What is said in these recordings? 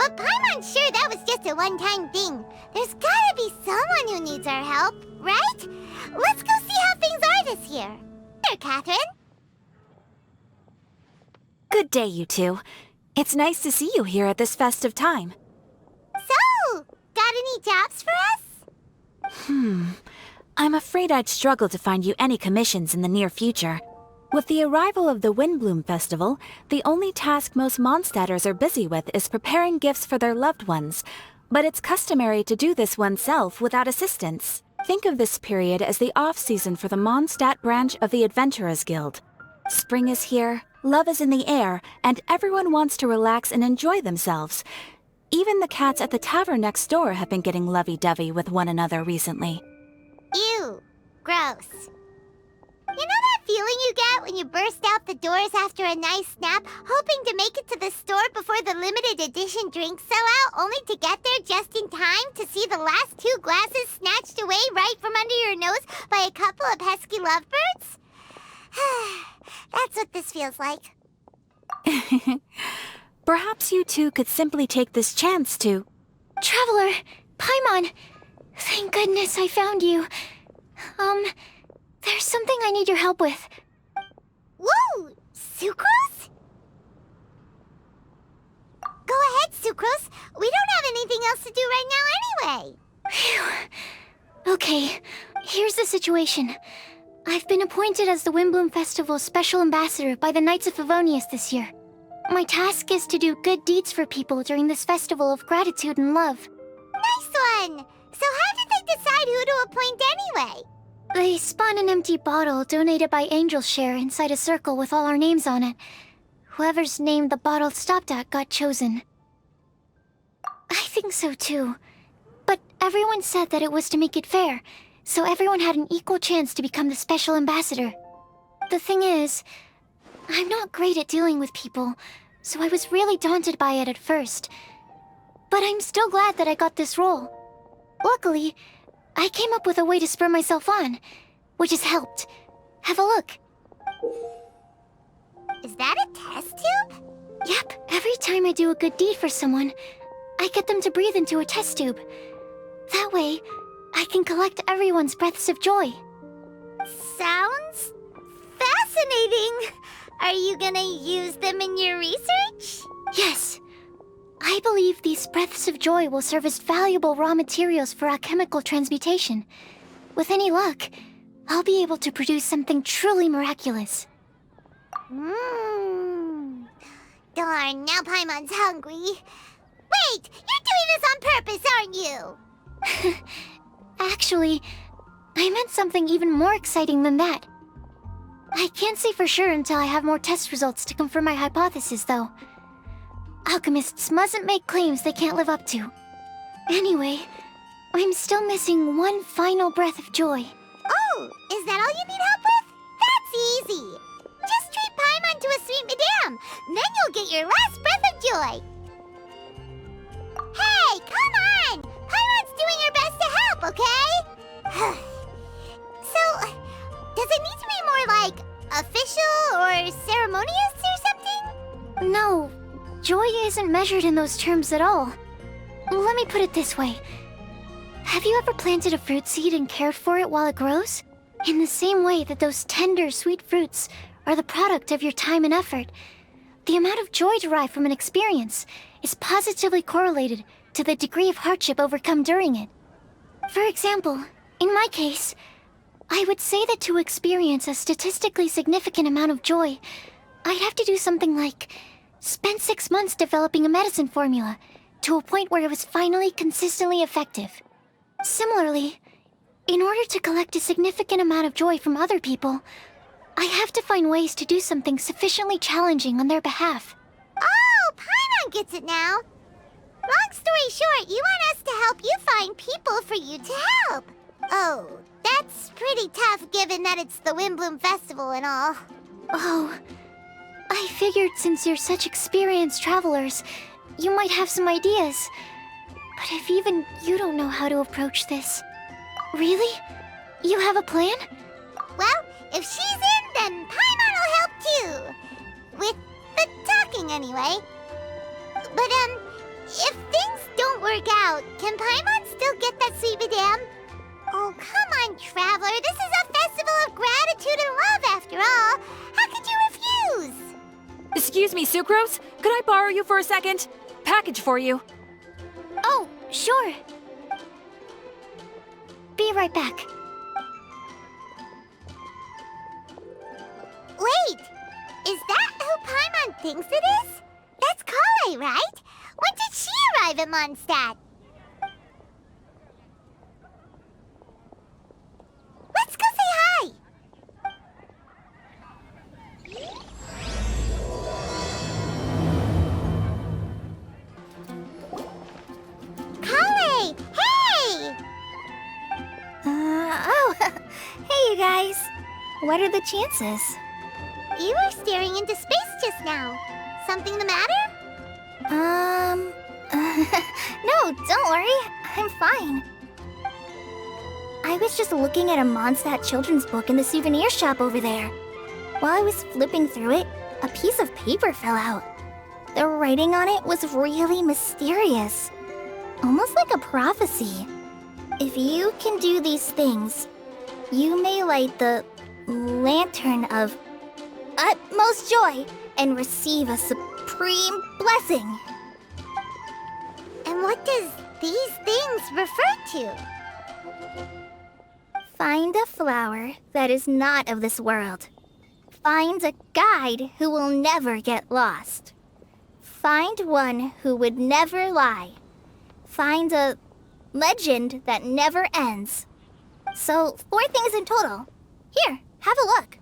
But Paimon's sure that was just a one-time thing. There's gotta be someone who needs our help, right? Let's go see how things are this year. There, Catherine. Good day, you two. It's nice to see you here at this festive time. So, got any jobs for us? I'm afraid I'd struggle to find you any commissions in the near future. With the arrival of the Windblume Festival, the only task most Mondstadters are busy with is preparing gifts for their loved ones. But it's customary to do this oneself without assistance. Think of this period as the off-season for the Mondstadt branch of the Adventurers Guild. Spring is here, love is in the air, and everyone wants to relax and enjoy themselves. Even the cats at the tavern next door have been getting lovey-dovey with one another recently. Ew. Gross. You know that feeling you get when you burst out the doors after a nice nap, hoping to make it to the store before the limited edition drinks sell out, only to get there just in time to see the last 2 glasses snatched away right from under your nose by a couple of pesky lovebirds? That's what this feels like. Perhaps you two could simply take this chance to... Traveler! Paimon! Thank goodness I found you. There's something I need your help with. Whoa! Sucrose? Go ahead, Sucrose. We don't have anything else to do right now anyway. Phew. Okay, here's the situation. I've been appointed as the Windblume Festival's special ambassador by the Knights of Favonius this year. My task is to do good deeds for people during this festival of gratitude and love. Nice one! So how did they decide who to appoint anyway? They spun an empty bottle donated by Angel's Share inside a circle with all our names on it. Whoever's name the bottle stopped at got chosen. I think so too. But everyone said that it was to make it fair, so everyone had an equal chance to become the special ambassador. The thing is, I'm not great at dealing with people, so I was really daunted by it at first. But I'm still glad that I got this role. Luckily, I came up with a way to spur myself on, which has helped. Have a look. Is that a test tube? Yep, every time I do a good deed for someone, I get them to breathe into a test tube. That way, I can collect everyone's breaths of joy. Sounds fascinating. Are you gonna use them in your research? Yes. I believe these breaths of joy will serve as valuable raw materials for alchemical transmutation. With any luck, I'll be able to produce something truly miraculous. Darn, now Paimon's hungry. Wait, you're doing this on purpose, aren't you? Actually, I meant something even more exciting than that. I can't say for sure until I have more test results to confirm my hypothesis, though. Alchemists mustn't make claims they can't live up to. Anyway, I'm still missing one final breath of joy. Oh, is that all you need help with? That's easy. Just treat Paimon to a sweet madame. Then you'll get your last breath of joy. Hey, come on! Paimon's doing her best to help, okay? So, does it need to be more like official or ceremonious or something? No, joy isn't measured in those terms at all. Let me put it this way. Have you ever planted a fruit seed and cared for it while it grows? In the same way that those tender, sweet fruits are the product of your time and effort, the amount of joy derived from an experience is positively correlated to the degree of hardship overcome during it. For example, in my case, I would say that to experience a statistically significant amount of joy, I'd have to do something like spend 6 months developing a medicine formula to a point where it was finally consistently effective. Similarly, in order to collect a significant amount of joy from other people, I have to find ways to do something sufficiently challenging on their behalf. Oh, Paimon gets it now. Long story short, you want us to help you find people for you to help. Oh, that's pretty tough given that it's the Windblume Festival and all. Oh, I figured since you're such experienced travelers, you might have some ideas. But if even you don't know how to approach this... Really? You have a plan? Well, if she's in, then Paimon will help too. With the talking, anyway. But, if things don't work out, can Paimon still get that sweet madame? Oh, come on, Traveler. This is a festival of gratitude and love, after all. How could you refuse? Excuse me, Sucrose? Could I borrow you for a second? Package for you. Oh, sure. Be right back. Wait, is that who Paimon thinks it is? That's Kale, right? When did she arrive at Mondstadt? Let's go say hi! Kale! Hey! Oh, hey you guys. What are the chances? You were staring into space just now. Something the matter? No, don't worry. I'm fine. I was just looking at a Mondstadt children's book in the souvenir shop over there. While I was flipping through it, a piece of paper fell out. The writing on it was really mysterious. Almost like a prophecy. If you can do these things, you may light the lantern of utmost joy and receive a supreme blessing. And what does these things refer to? Find a flower that is not of this world. Find a guide who will never get lost. Find one who would never lie. Find a legend that never ends. So, 4 things in total. Here, have a look.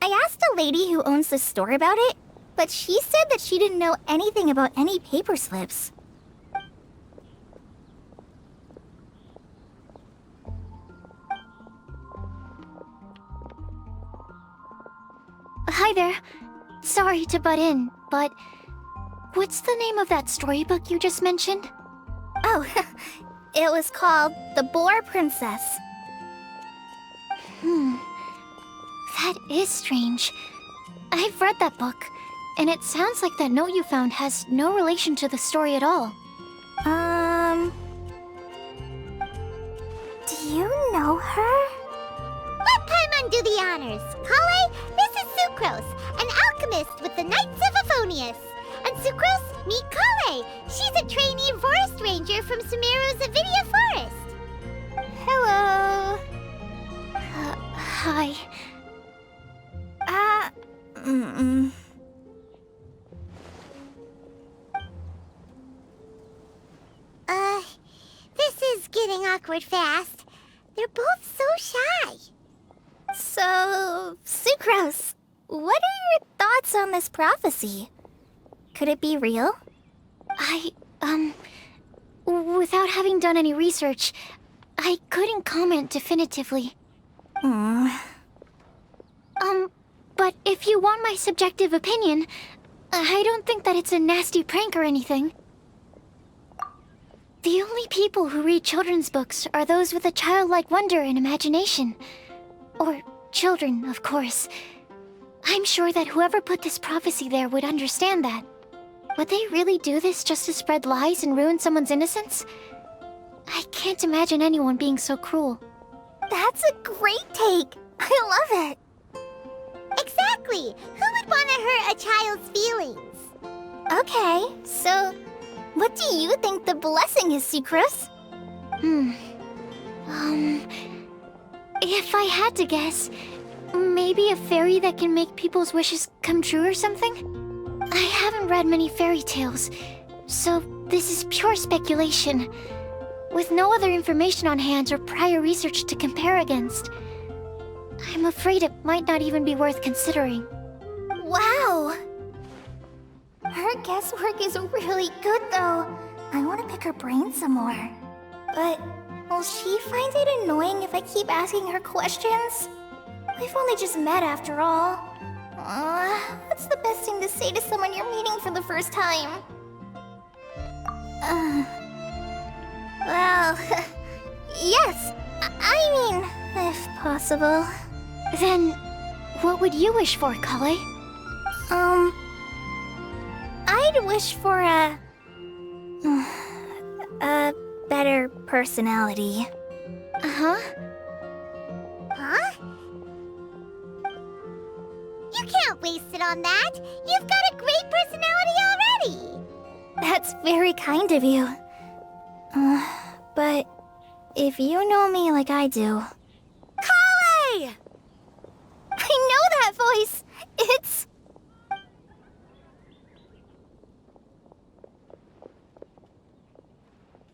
I asked a lady who owns the store about it, but she said that she didn't know anything about any paper slips. Hi there. Sorry to butt in, but what's the name of that storybook you just mentioned? Oh, it was called The Boar Princess. That is strange. I've read that book, and it sounds like that note you found has no relation to the story at all. Do you know her? Let Paimon do the honors. Kale, this is Sucrose, an alchemist with the Knights of Aphonius. And Sucrose, meet Kale. She's a trainee forest ranger from Sumeru's Avidia Forest. Hello. Hi. This is getting awkward fast. They're both so shy. So, Sucrose, what are your thoughts on this prophecy? Could it be real? Without having done any research, I couldn't comment definitively. But if you want my subjective opinion, I don't think that it's a nasty prank or anything. The only people who read children's books are those with a childlike wonder and imagination. Or children, of course. I'm sure that whoever put this prophecy there would understand that. Would they really do this just to spread lies and ruin someone's innocence? I can't imagine anyone being so cruel. That's a great take! I love it! Exactly! Who would want to hurt a child's feelings? Okay, so what do you think the blessing is, Sucrose? If I had to guess, maybe a fairy that can make people's wishes come true or something? I haven't read many fairy tales, so this is pure speculation. With no other information on hand or prior research to compare against, I'm afraid it might not even be worth considering. Wow! Her guesswork is really good, though. I want to pick her brain some more. But will she find it annoying if I keep asking her questions? We've only just met after all. What's the best thing to say to someone you're meeting for the first time? Well, yes. I mean, if possible. Then, what would you wish for, Kale? I'd wish for a better personality. Uh-huh. Huh? You can't waste it on that. You've got a great personality already. That's very kind of you. But if you know me like I do... Kale! I know that voice! It's...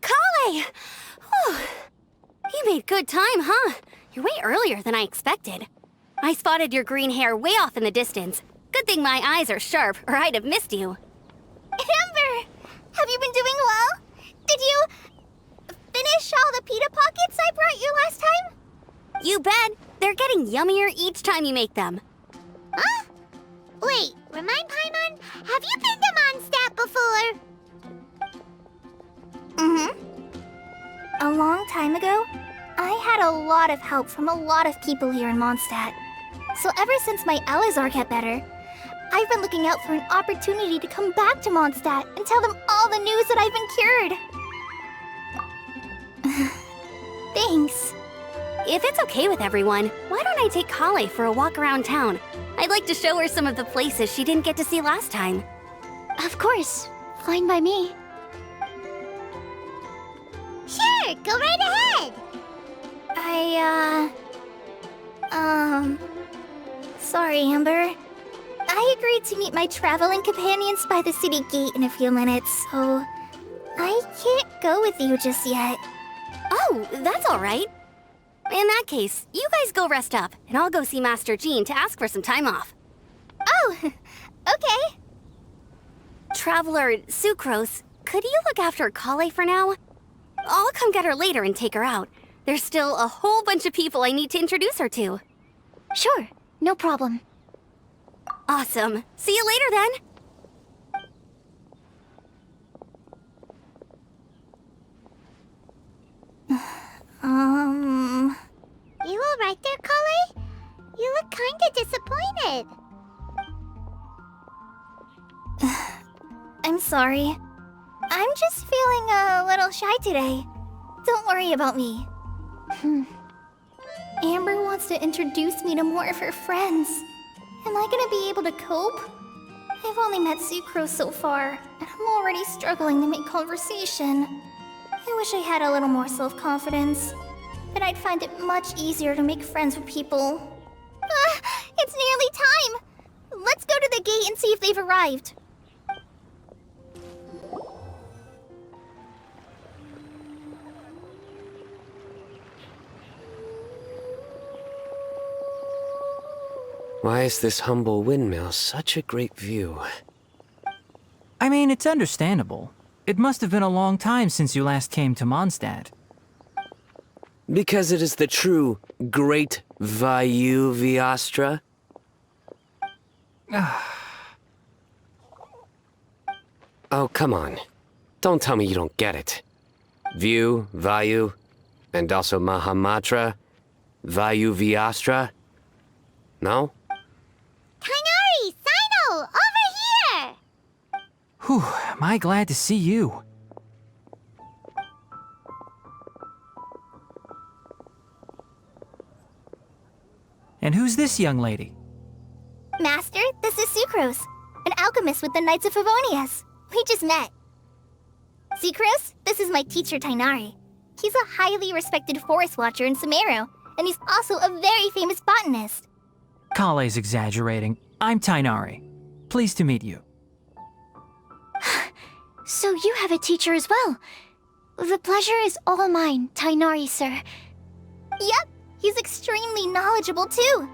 Kale! Whew. You made good time, huh? You're way earlier than I expected. I spotted your green hair way off in the distance. Good thing my eyes are sharp, or I'd have missed you. Amber! Have you been doing well? Did you... finish all the pita pockets I brought you last time? You bet. They're getting yummier each time you make them. Huh? Wait, remind Paimon, have you been to Mondstadt before? A long time ago, I had a lot of help from a lot of people here in Mondstadt. So ever since my Elazar got better, I've been looking out for an opportunity to come back to Mondstadt and tell them all the news that I've been cured. Thanks. If it's okay with everyone, why don't I take Kale for a walk around town? I'd like to show her some of the places she didn't get to see last time. Of course. Fine by me. Sure, go right ahead. Sorry, Amber. I agreed to meet my traveling companions by the city gate in a few minutes, so I can't go with you just yet. Oh, that's all right. In that case, you guys go rest up, and I'll go see Master Jean to ask for some time off. Oh, okay. Traveler Sucrose, could you look after Kale for now? I'll come get her later and take her out. There's still a whole bunch of people I need to introduce her to. Sure, no problem. Awesome. See you later then. You all right there, Kale? You look kinda disappointed. I'm sorry. I'm just feeling a little shy today. Don't worry about me. Amber wants to introduce me to more of her friends. Am I gonna be able to cope? I've only met Sucrose so far, and I'm already struggling to make conversation. I wish I had a little more self-confidence. But I'd find it much easier to make friends with people. It's nearly time! Let's go to the gate and see if they've arrived. Why is this humble windmill such a great view? I mean, it's understandable. It must have been a long time since you last came to Mondstadt. Because it is the true Great Vayu Viastra? Oh, come on. Don't tell me you don't get it. View, Vayu, and also Mahamatra, Vayu Viastra? No? Kainari! Sino! Over here! Whew, am I glad to see you. And who's this young lady? Master, this is Sucrose, an alchemist with the Knights of Favonius. We just met. Sucrose, this is my teacher Tainari. He's a highly respected forest watcher in Sumeru, and he's also a very famous botanist. Kale's exaggerating. I'm Tainari. Pleased to meet you. So you have a teacher as well. The pleasure is all mine, Tainari, sir. Yep, he's extremely knowledgeable too.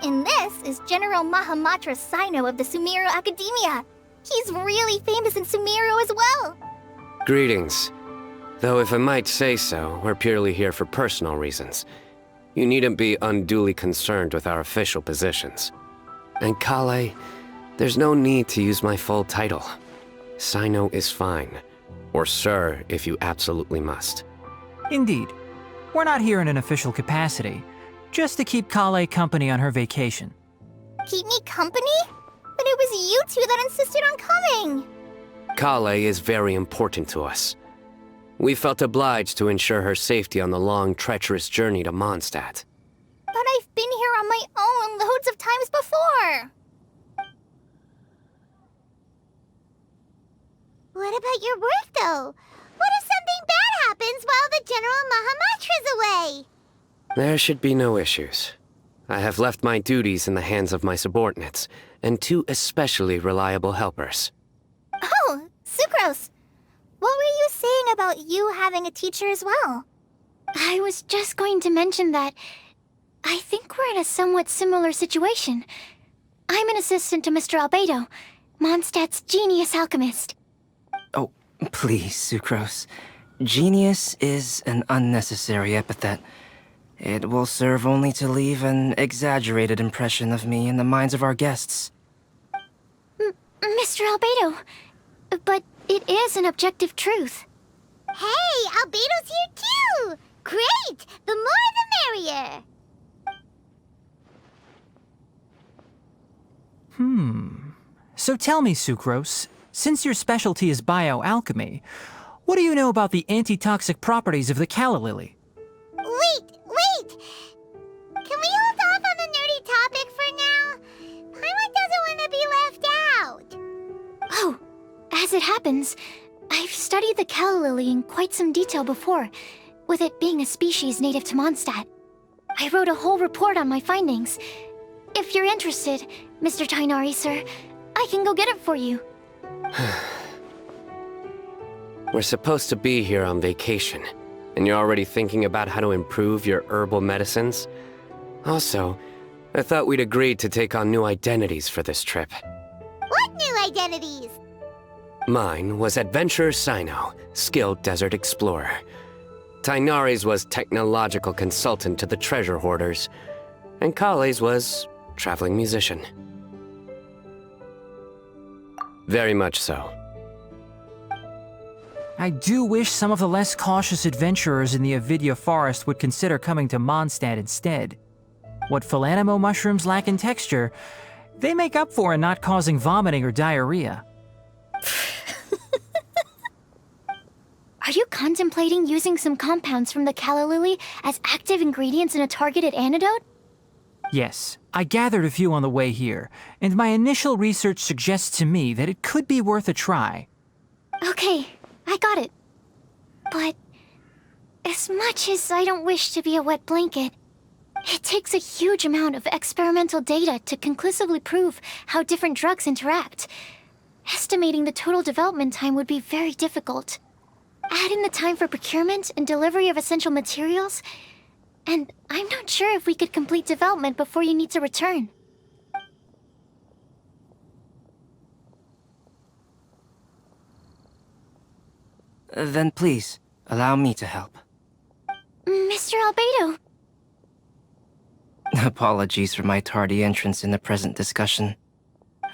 And this is General Mahamatra Sino of the Sumeru Academia. He's really famous in Sumeru as well. Greetings. Though if I might say so, we're purely here for personal reasons. You needn't be unduly concerned with our official positions. And Kale, there's no need to use my full title. Sino is fine. Or sir, if you absolutely must. Indeed. We're not here in an official capacity, just to keep Kale company on her vacation. Keep me company? But it was you two that insisted on coming. Kale is very important to us. We felt obliged to ensure her safety on the long, treacherous journey to Mondstadt. But I've been here on my own loads of times before. What about your work, though? What if something bad happens while the General Mahamatra's away? There should be no issues. I have left my duties in the hands of my subordinates, and 2 especially reliable helpers. Oh, Sucrose. What were you saying about you having a teacher as well? I was just going to mention that I think we're in a somewhat similar situation. I'm an assistant to Mr. Albedo, Mondstadt's genius alchemist. Oh, please, Sucrose. Genius is an unnecessary epithet. It will serve only to leave an exaggerated impression of me in the minds of our guests. Mr. Albedo, but it is an objective truth. Hey, Albedo's here too! Great! The more the merrier! So tell me, Sucrose, since your specialty is bioalchemy, what do you know about the antitoxic properties of the calla lily? Wait! Can we hold off on the nerdy topic for now? Paimon doesn't want to be left out. Oh, as it happens, I've studied the calla lily in quite some detail before, with it being a species native to Mondstadt. I wrote a whole report on my findings. If you're interested, Mr. Tainari, sir, I can go get it for you. We're supposed to be here on vacation, and you're already thinking about how to improve your herbal medicines? Also, I thought we'd agreed to take on new identities for this trip. What new identities? Mine was Adventurer Sino, skilled desert explorer. Tainari's was technological consultant to the treasure hoarders, and Kale's was traveling musician. Very much so. I do wish some of the less cautious adventurers in the Avidya forest would consider coming to Mondstadt instead. What Philanimo mushrooms lack in texture, they make up for in not causing vomiting or diarrhea. Are you contemplating using some compounds from the calla lily as active ingredients in a targeted antidote? Yes, I gathered a few on the way here, and my initial research suggests to me that it could be worth a try. Okay, I got it. But as much as I don't wish to be a wet blanket, it takes a huge amount of experimental data to conclusively prove how different drugs interact. Estimating the total development time would be very difficult. Add in the time for procurement and delivery of essential materials, and I'm not sure if we could complete development before you need to return. Then please, allow me to help. Mr. Albedo. Apologies for my tardy entrance in the present discussion.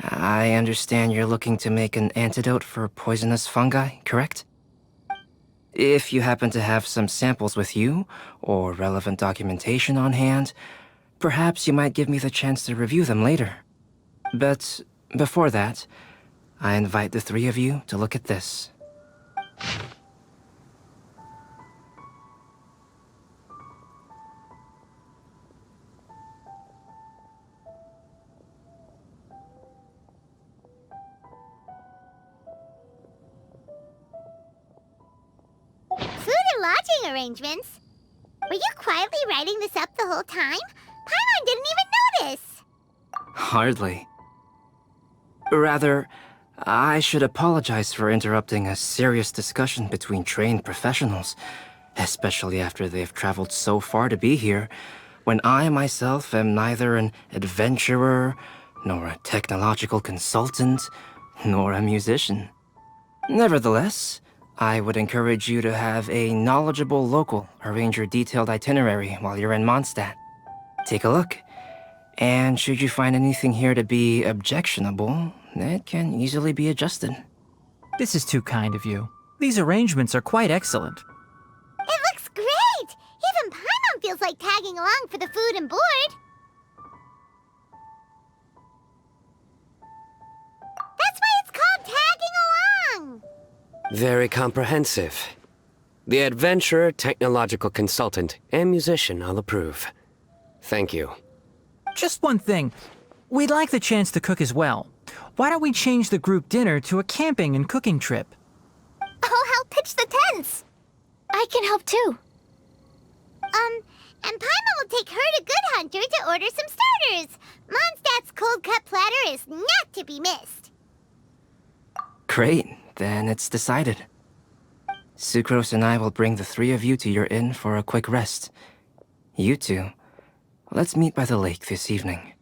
I understand you're looking to make an antidote for poisonous fungi, correct? If you happen to have some samples with you, or relevant documentation on hand, perhaps you might give me the chance to review them later. But before that, I invite the 3 of you to look at this. Food and lodging arrangements? Were you quietly writing this up the whole time? Paimon didn't even notice! Hardly. Rather, I should apologize for interrupting a serious discussion between trained professionals, especially after they've traveled so far to be here, when I myself am neither an adventurer, nor a technological consultant, nor a musician. Nevertheless, I would encourage you to have a knowledgeable local arrange your detailed itinerary while you're in Mondstadt. Take a look, and should you find anything here to be objectionable, it can easily be adjusted. This is too kind of you. These arrangements are quite excellent. It looks great! Even Paimon feels like tagging along for the food and board. That's why it's called tagging along! Very comprehensive. The adventurer, technological consultant, and musician all approve. Thank you. Just one thing. We'd like the chance to cook as well. Why don't we change the group dinner to a camping and cooking trip? I'll help pitch the tents. I can help too. And Paimon will take her to Good Hunter to order some starters. Mondstadt's cold cut platter is not to be missed. Great, then it's decided. Sucrose and I will bring the three of you to your inn for a quick rest. You two, let's meet by the lake this evening.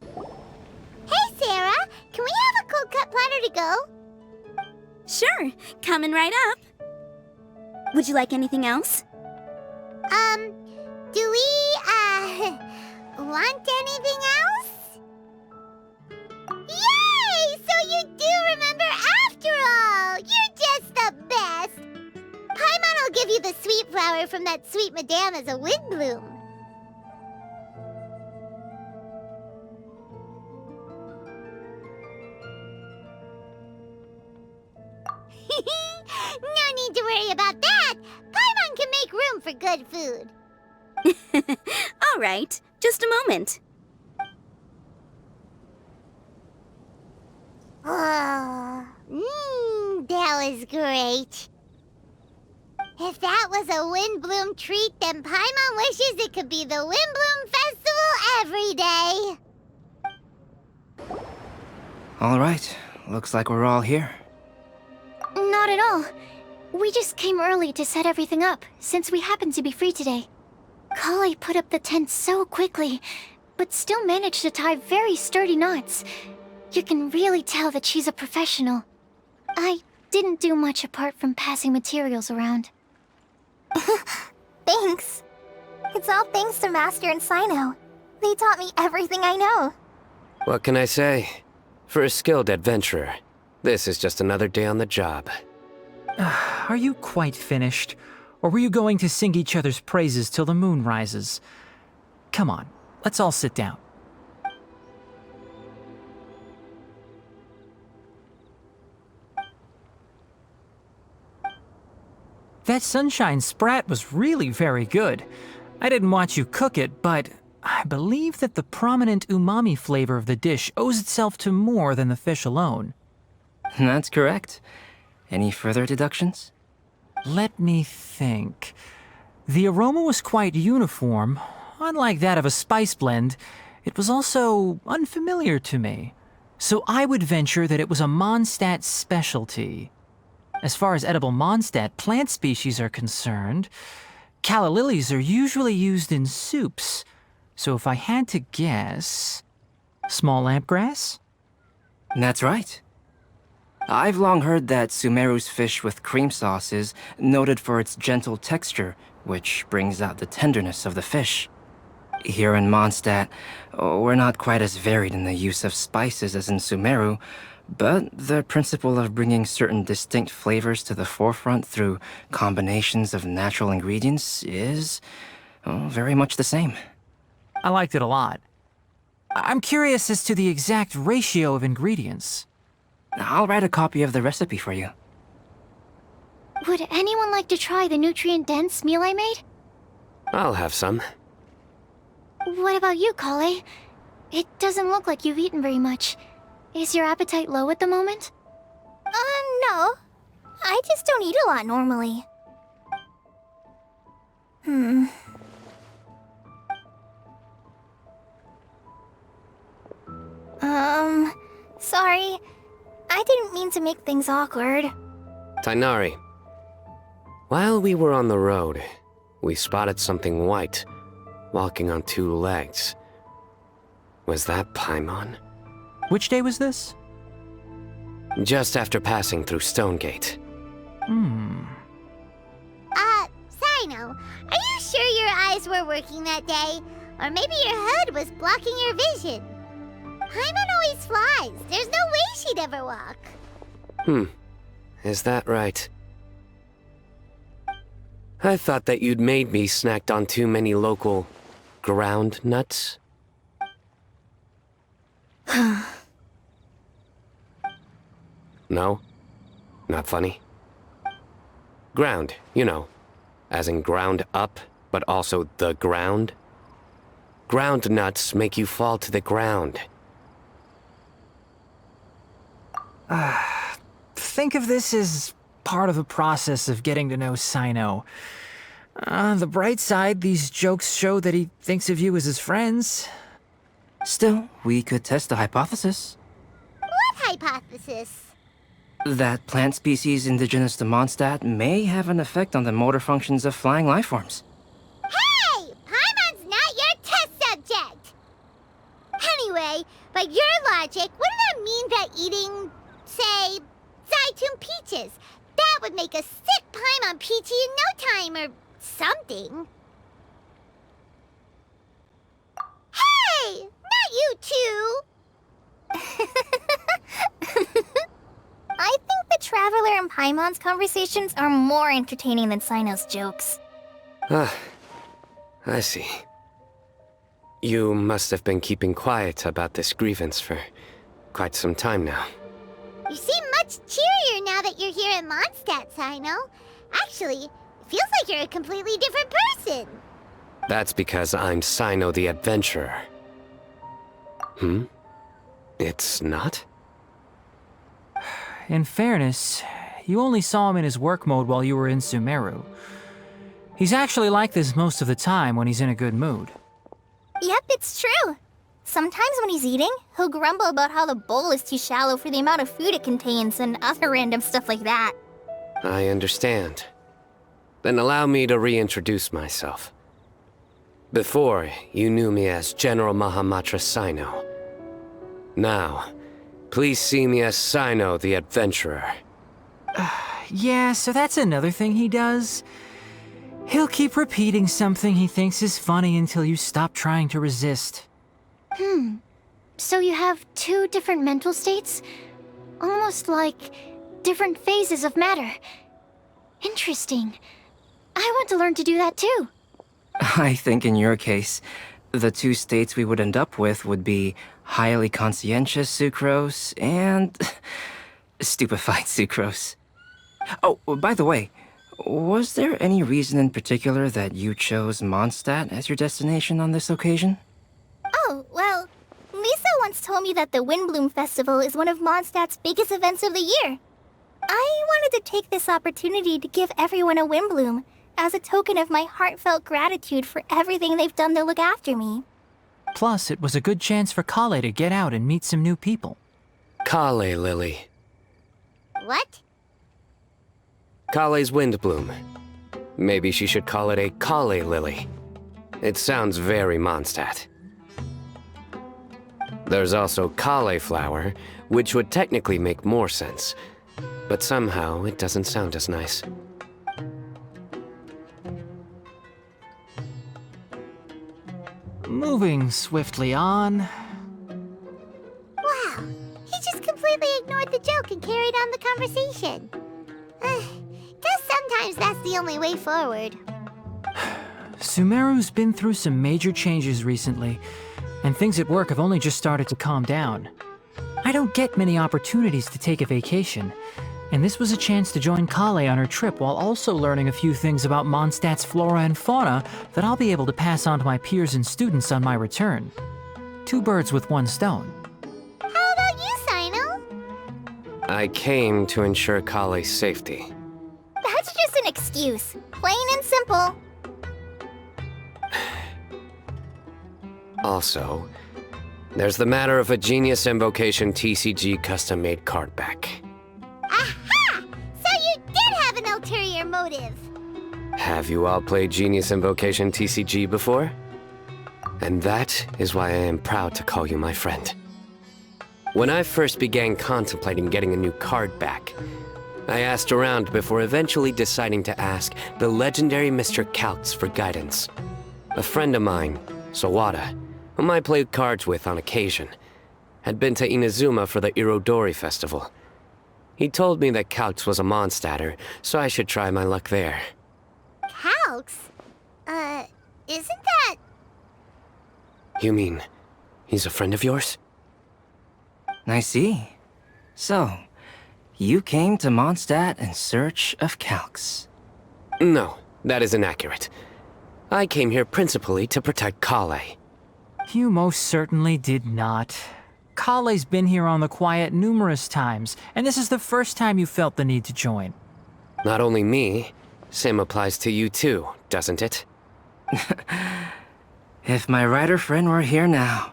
Hey, Sarah, can we have a cold cut platter to go? Sure, coming right up. Would you like anything else? Do we, want anything else? Yay! So you do remember after all! You're just the best! Paimon will give you the sweet flower from that sweet madame as a Windblume. No need to worry about that! Paimon can make room for good food. All right, just a moment. Oh, that was great. If that was a Windblume treat, then Paimon wishes it could be the Windblume Festival every day. All right, looks like we're all here. Not at all. We just came early to set everything up, since we happen to be free today. Kale put up the tent so quickly, but still managed to tie very sturdy knots. You can really tell that she's a professional. I didn't do much apart from passing materials around. Thanks. It's all thanks to Master and Sino. They taught me everything I know. What can I say? For a skilled adventurer, this is just another day on the job. Are you quite finished? Or were you going to sing each other's praises till the moon rises? Come on, let's all sit down. That sunshine sprat was really very good. I didn't watch you cook it, but I believe that the prominent umami flavor of the dish owes itself to more than the fish alone. That's correct. Any further deductions? Let me think. The aroma was quite uniform. Unlike that of a spice blend, it was also unfamiliar to me. So I would venture that it was a Mondstadt specialty. As far as edible Mondstadt plant species are concerned, calla lilies are usually used in soups. So if I had to guess... small lampgrass? That's right. I've long heard that Sumeru's fish with cream sauce is noted for its gentle texture, which brings out the tenderness of the fish. Here in Mondstadt, we're not quite as varied in the use of spices as in Sumeru, but the principle of bringing certain distinct flavors to the forefront through combinations of natural ingredients is very much the same. I liked it a lot. I'm curious as to the exact ratio of ingredients. I'll write a copy of the recipe for you. Would anyone like to try the nutrient-dense meal I made? I'll have some. What about you, Kale? It doesn't look like you've eaten very much. Is your appetite low at the moment? No. I just don't eat a lot normally. Sorry. I didn't mean to make things awkward. Tainari. While we were on the road, we spotted something white, walking on two legs. Was that Paimon? Which day was this? Just after passing through Stonegate. Sino, are you sure your eyes were working that day? Or maybe your hood was blocking your vision? Paimon always flies. There's no way she'd ever walk. Is that right? I thought that you'd made me snacked on too many local ground nuts. No? Not funny? Ground, you know. As in ground up, but also the ground. Ground nuts make you fall to the ground. Think of this as part of the process of getting to know Sino. On the bright side, these jokes show that he thinks of you as his friends. Still, we could test the hypothesis. What hypothesis? That plant species indigenous to Mondstadt may have an effect on the motor functions of flying lifeforms. Hey! Paimon's not your test subject! Anyway, by your logic, wouldn't that mean that eating, say, Zaitun peaches, that would make a sick Paimon peachy in no time, or something? Hey! Not you two! I think the Traveler and Paimon's conversations are more entertaining than Sino's jokes. Ah, I see. You must have been keeping quiet about this grievance for quite some time now. You seem much cheerier now that you're here in Mondstadt, Sino. Actually, it feels like you're a completely different person. That's because I'm Sino the Adventurer. It's not? In fairness, you only saw him in his work mode while you were in Sumeru. He's actually like this most of the time when he's in a good mood. Yep, it's true. Sometimes when he's eating, he'll grumble about how the bowl is too shallow for the amount of food it contains and other random stuff like that. I understand. Then allow me to reintroduce myself. Before, you knew me as General Mahamatra Sino. Now, please see me as Sino the Adventurer. Yeah, so that's another thing he does. He'll keep repeating something he thinks is funny until you stop trying to resist. So you have two different mental states? Almost like different phases of matter. Interesting. I want to learn to do that too. I think in your case, the two states we would end up with would be highly conscientious sucrose and stupefied sucrose. Oh, by the way, was there any reason in particular that you chose Mondstadt as your destination on this occasion? Oh, well, Lisa once told me that the Windblume Festival is one of Mondstadt's biggest events of the year. I wanted to take this opportunity to give everyone a Windblume as a token of my heartfelt gratitude for everything they've done to look after me. Plus, it was a good chance for Kale to get out and meet some new people. Kale Lily. What? Kale's Windblume. Maybe she should call it a Kale Lily. It sounds very Mondstadt. There's also cauliflower, which would technically make more sense, but somehow it doesn't sound as nice. Moving swiftly on. Wow, he just completely ignored the joke and carried on the conversation. Guess sometimes that's the only way forward. Sumeru's been through some major changes recently, and things at work have only just started to calm down. I don't get many opportunities to take a vacation, and this was a chance to join Kale on her trip while also learning a few things about Mondstadt's flora and fauna that I'll be able to pass on to my peers and students on my return. Two birds with one stone. How about you, Sino? I came to ensure Kale's safety. That's just an excuse. Plain and simple. Also, there's the matter of a Genius Invocation TCG custom-made card back. Aha! So you did have an ulterior motive. Have you all played Genius Invocation TCG before? And that is why I am proud to call you my friend. When I first began contemplating getting a new card back, I asked around before eventually deciding to ask the legendary Mr. Kaltz for guidance. A friend of mine, Sawada, whom I played cards with on occasion, had been to Inazuma for the Irodori festival. He told me that Kaltz was a Mondstadter, so I should try my luck there. Kaltz? Isn't that... You mean, he's a friend of yours? I see. So, you came to Mondstadt in search of calcs. No, that is inaccurate. I came here principally to protect Kale. You most certainly did not. Kale's been here on the quiet numerous times, and this is the first time you felt the need to join. Not only me, same applies to you too, doesn't it? If my writer friend were here now,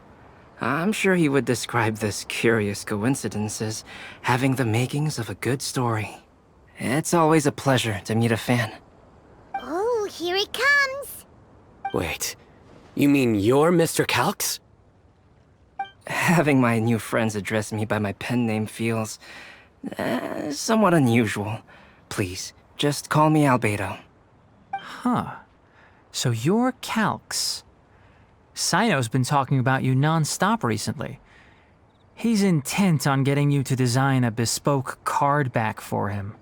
I'm sure he would describe this curious coincidence as having the makings of a good story. It's always a pleasure to meet a fan. Oh, here it comes. Wait, you mean you're Mr. Calx? Having my new friends address me by my pen name feels somewhat unusual. Please, just call me Albedo. Huh. So you're Calx. Sino's been talking about you non-stop recently. He's intent on getting you to design a bespoke card back for him.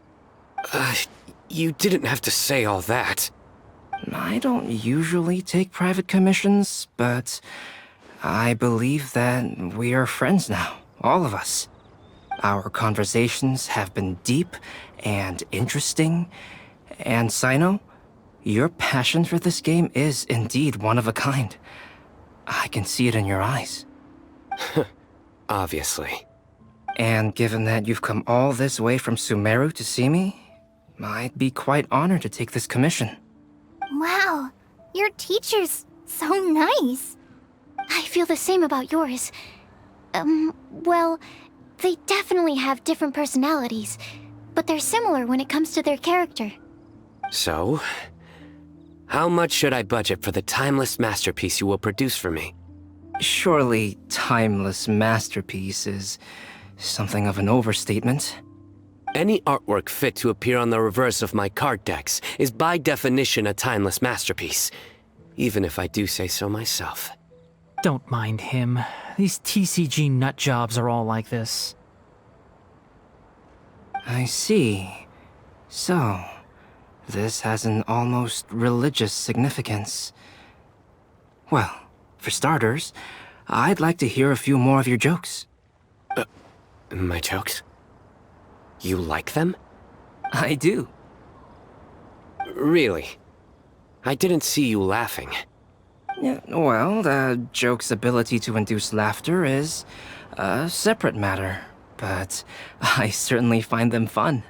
You didn't have to say all that. I don't usually take private commissions, but I believe that we are friends now, all of us. Our conversations have been deep and interesting, and Sino, your passion for this game is indeed one of a kind. I can see it in your eyes. Obviously. And given that you've come all this way from Sumeru to see me, I'd be quite honored to take this commission. Wow, your teacher's so nice. I feel the same about yours. Well, they definitely have different personalities, but they're similar when it comes to their character. So, how much should I budget for the timeless masterpiece you will produce for me? Surely, timeless masterpiece is something of an overstatement. Any artwork fit to appear on the reverse of my card decks is by definition a timeless masterpiece, even if I do say so myself. Don't mind him. These TCG nut jobs are all like this. I see. So, this has an almost religious significance. Well, for starters, I'd like to hear a few more of your jokes. My jokes? You like them? I do. Really? I didn't see you laughing. Yeah, well, the joke's ability to induce laughter is a separate matter, but I certainly find them fun.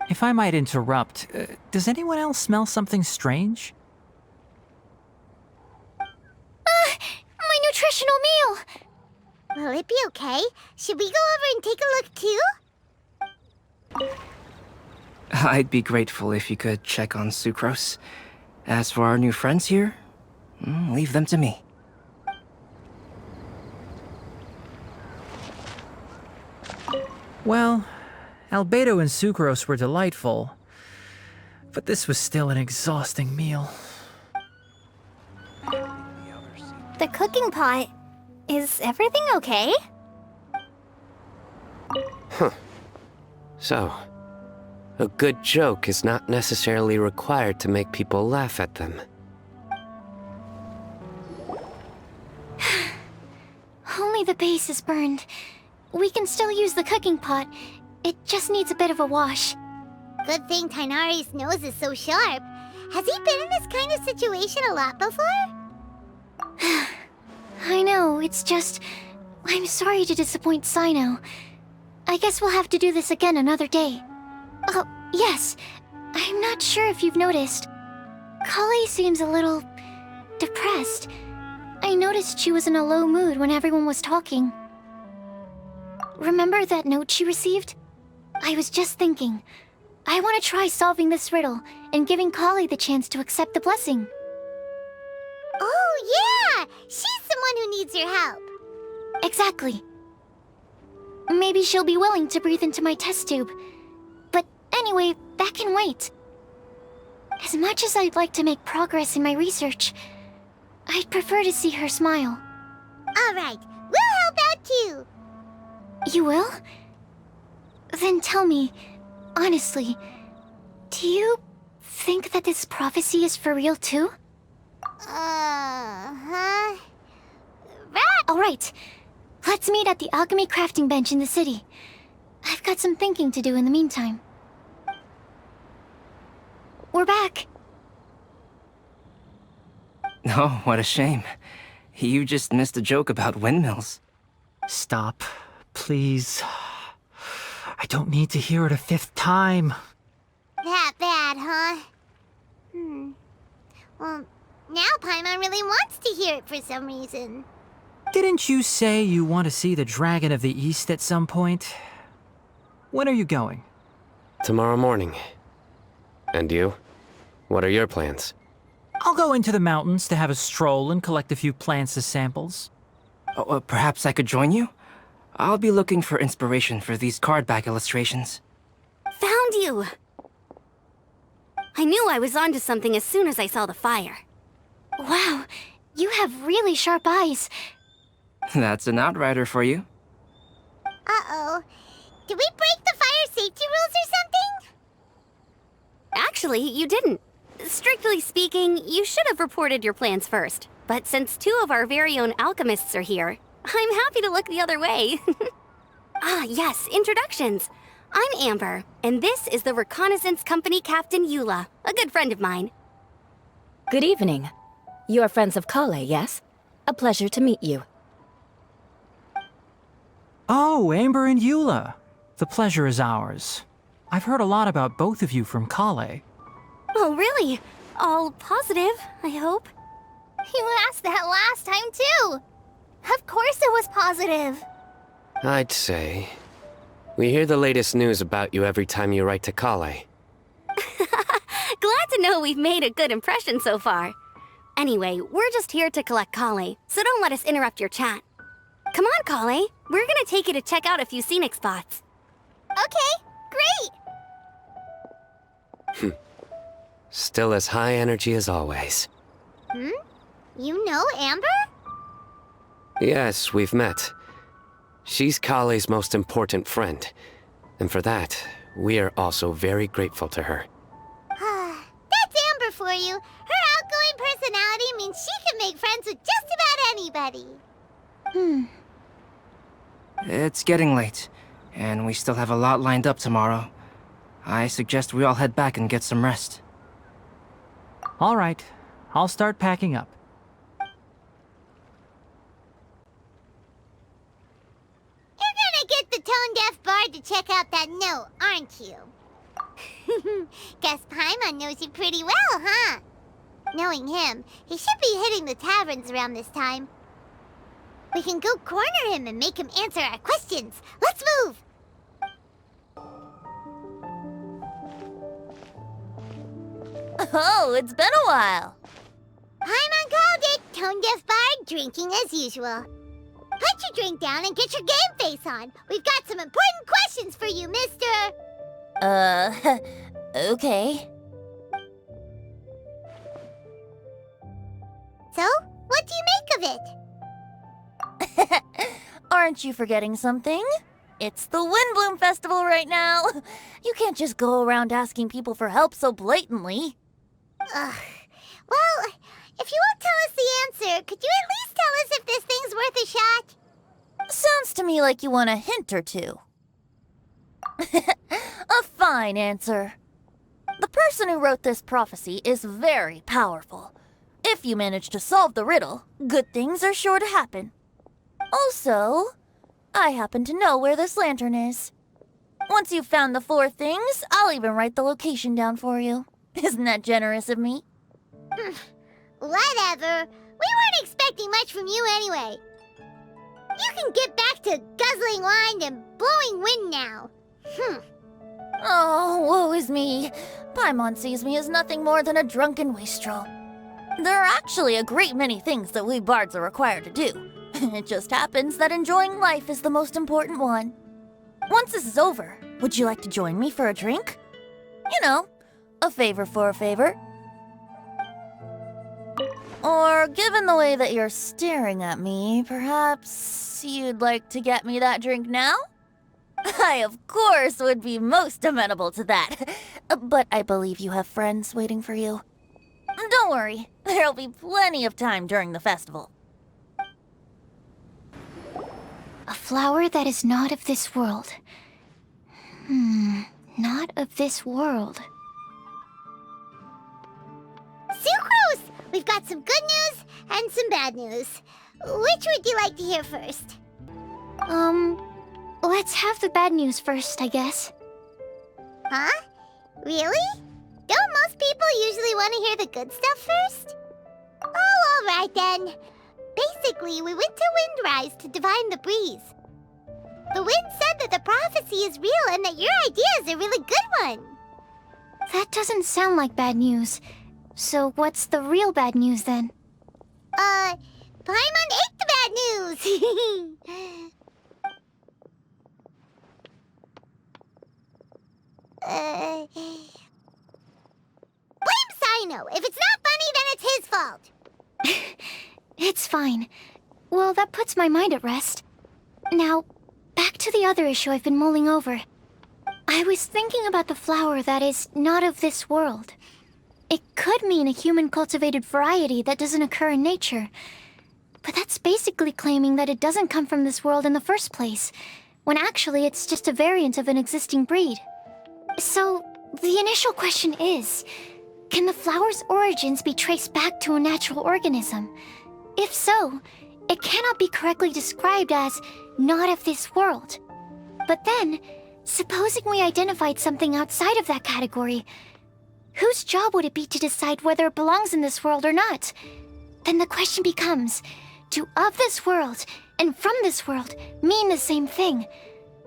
If I might interrupt, does anyone else smell something strange? My nutritional meal! Will it be okay? Should we go over and take a look too? I'd be grateful if you could check on Sucrose. As for our new friends here, leave them to me. Well, Albedo and Sucrose were delightful, but this was still an exhausting meal. The cooking pot. Is everything okay? So, a good joke is not necessarily required to make people laugh at them. Only the base is burned. We can still use the cooking pot. It just needs a bit of a wash. Good thing Tainari's nose is so sharp. Has he been in this kind of situation a lot before? I know, it's just... I'm sorry to disappoint Sino. I guess we'll have to do this again another day. Oh, yes. I'm not sure if you've noticed. Kale seems a little... depressed. I noticed she was in a low mood when everyone was talking. Remember that note she received? I was just thinking. I want to try solving this riddle and giving Kale the chance to accept the blessing. Oh, yeah! She's someone who needs your help. Exactly. Maybe she'll be willing to breathe into my test tube. But anyway, that can wait. As much as I'd like to make progress in my research, I'd prefer to see her smile. All right, we'll help out too. You will? Then tell me, honestly, do you think that this prophecy is for real too? Right. All right. Let's meet at the alchemy crafting bench in the city. I've got some thinking to do in the meantime. We're back. Oh, what a shame. You just missed a joke about windmills. Stop, please. I don't need to hear it a fifth time. That bad, huh? Well, now Paimon really wants to hear it for some reason. Didn't you say you want to see the Dragon of the East at some point? When are you going? Tomorrow morning. And you? What are your plans? I'll go into the mountains to have a stroll and collect a few plants as samples. Oh, perhaps I could join you? I'll be looking for inspiration for these card back illustrations. Found you! I knew I was onto something as soon as I saw the fire. Wow, you have really sharp eyes. That's an outrider for you. Uh-oh. Did we break the fire safety rules or something? Actually, you didn't. Strictly speaking, you should have reported your plans first. But since two of our very own alchemists are here, I'm happy to look the other way. Ah, yes, introductions. I'm Amber, and this is the Reconnaissance Company Captain Eula, a good friend of mine. Good evening. You are friends of Kale, yes? A pleasure to meet you. Oh, Amber and Eula. The pleasure is ours. I've heard a lot about both of you from Kale. Oh, really? All positive, I hope. You asked that last time, too. Of course it was positive. I'd say. We hear the latest news about you every time you write to Kale. Glad to know we've made a good impression so far. Anyway, we're just here to collect Kale, so don't let us interrupt your chat. Come on, Kale. We're gonna take you to check out a few scenic spots. Okay, great. Still as high energy as always. You know Amber? Yes, we've met. She's Kale's most important friend. And for that, we are also very grateful to her. That's Amber for you. Her outgoing personality means she can make friends with just about anybody. It's getting late, and we still have a lot lined up tomorrow. I suggest we all head back and get some rest. All right, I'll start packing up. You're gonna get the tone-deaf bard to check out that note, aren't you? Guess Paimon knows you pretty well, huh? Knowing him, he should be hitting the taverns around this time. We can go corner him and make him answer our questions. Let's move! Oh, it's been a while. Paimon called it. Tone-deaf bard drinking as usual. Put your drink down and get your game face on. We've got some important questions for you, mister. Okay. So, what do you make of it? Aren't you forgetting something? It's the Windblume Festival right now. You can't just go around asking people for help so blatantly. Ugh. Well, if you won't tell us the answer, could you at least tell us if this thing's worth a shot? Sounds to me like you want a hint or two. A fine answer. The person who wrote this prophecy is very powerful. If you manage to solve the riddle, good things are sure to happen. Also, I happen to know where this lantern is. Once you've found the 4 things, I'll even write the location down for you. Isn't that generous of me? Whatever. We weren't expecting much from you anyway. You can get back to guzzling wine and blowing wind now. Oh, woe is me. Paimon sees me as nothing more than a drunken wastrel. There are actually a great many things that we bards are required to do. It just happens that enjoying life is the most important one. Once this is over, would you like to join me for a drink? You know, a favor for a favor. Or, given the way that you're staring at me, perhaps you'd like to get me that drink now? I, of course, would be most amenable to that. But I believe you have friends waiting for you. Don't worry, there'll be plenty of time during the festival. A flower that is not of this world. Not of this world. Sucrose! We've got some good news and some bad news. Which would you like to hear first? Let's have the bad news first, I guess. Huh? Really? Don't most people usually want to hear the good stuff first? Oh, alright then. Basically, we went to Windrise to divine the breeze. The wind said that the prophecy is real and that your idea is a really good one. That doesn't sound like bad news. So what's the real bad news then? Paimon ate the bad news! Blame Sino! If it's not funny, then it's his fault! It's fine. Well, that puts my mind at rest. Now, back to the other issue I've been mulling over. I was thinking about the flower that is not of this world. It could mean a human-cultivated variety that doesn't occur in nature. But that's basically claiming that it doesn't come from this world in the first place, when actually it's just a variant of an existing breed. So, the initial question is, can the flower's origins be traced back to a natural organism? If so, it cannot be correctly described as not of this world. But then, supposing we identified something outside of that category, whose job would it be to decide whether it belongs in this world or not? Then the question becomes, do of this world and from this world mean the same thing?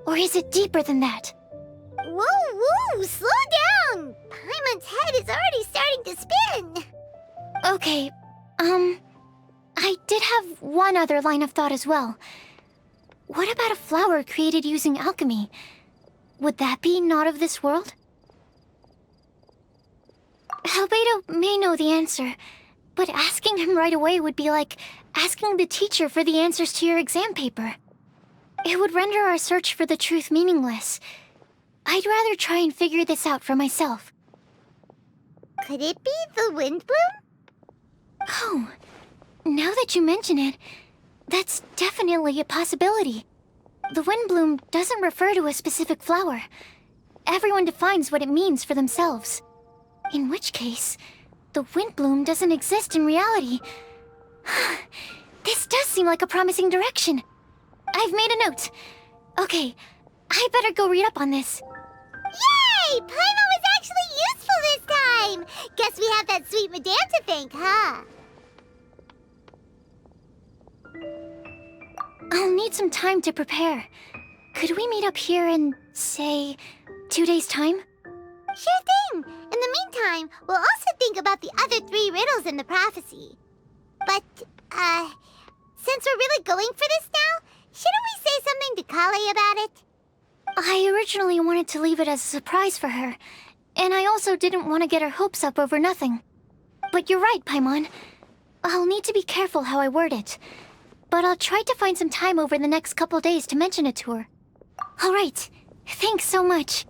Or is it deeper than that? Whoa, slow down! Paimon's head is already starting to spin! Okay, I did have one other line of thought as well. What about a flower created using alchemy? Would that be not of this world? Albedo may know the answer, but asking him right away would be like asking the teacher for the answers to your exam paper. It would render our search for the truth meaningless. I'd rather try and figure this out for myself. Could it be the Windblume? Oh, now that you mention it, that's definitely a possibility. The Windblume doesn't refer to a specific flower. Everyone defines what it means for themselves. In which case, the Windblume doesn't exist in reality. This does seem like a promising direction. I've made a note. Okay, I better go read up on this. Yay! Paimon was actually useful this time! Guess we have that sweet madame to thank, huh? I'll need some time to prepare. Could we meet up here in, say, 2 days' time? Sure thing! In the meantime, we'll also think about the other 3 riddles in the prophecy. But, since we're really going for this now, shouldn't we say something to Kale about it? I originally wanted to leave it as a surprise for her, and I also didn't want to get her hopes up over nothing. But you're right, Paimon. I'll need to be careful how I word it. But I'll try to find some time over the next couple days to mention it to her. All right. Thanks so much.